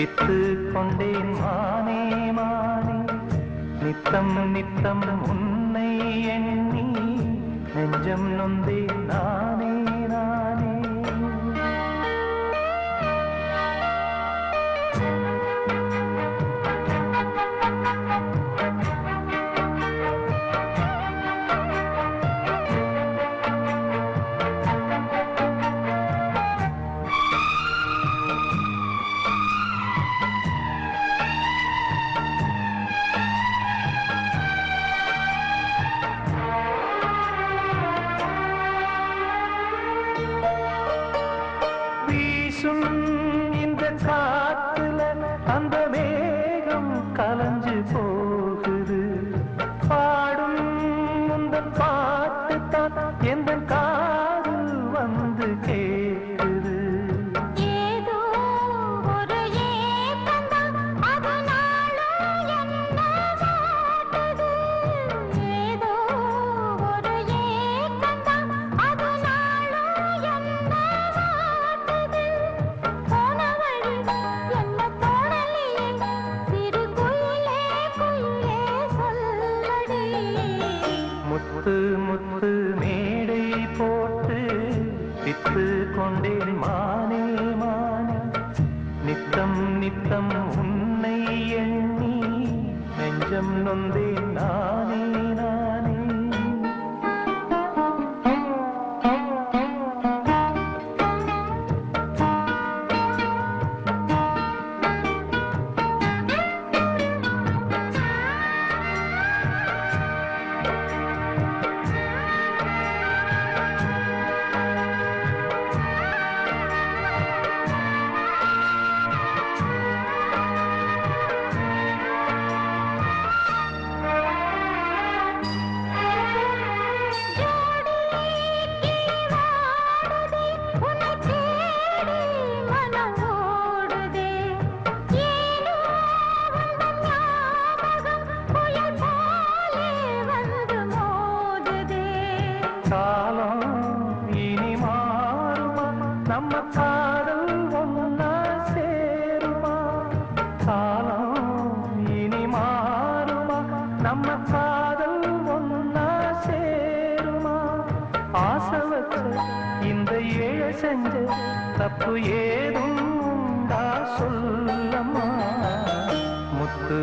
With கொண்டேன் மானே மானே நித்தம் நித்தம் உன்னை எண்ணி நெஞ்சம் நொந்தேன் நானே நானே. இந்த காத்துல அந்த மேகம் கலஞ்சு போகுது பாடும் இந்த பாட்டு தான் எந்த காதில் வந்து கேக்குது. ஏதோ ஒரு ஏக்கம்தான் அது நாளும் என்ன வாட்டுது. ஏதோ ஒரு ஏக்கம்தான் அது நாளும் என்ன வாட்டுது. போன வழி என்ன தோணலையே சிறு குயிலே குயிலே சொல்லடி. முத்து முத்து மேடை போட்டு வித்து கொண்டேன் மானே மானே நித்தம் நித்தம் உன்னை எண்ணி நெஞ்சம் நொந்தேன் நானே நானே. காலம் இனி மாறுமா நம்ம காதல் ஒன்னா சேருமா. காலம் இனி மாறுமா நம்ம காதல் ஒன்னா சேருமா. ஆசை வச்ச இந்த ஏழ செஞ்ச தப்பு ஏதும் உண்டா சொல்லம்மா. முத்து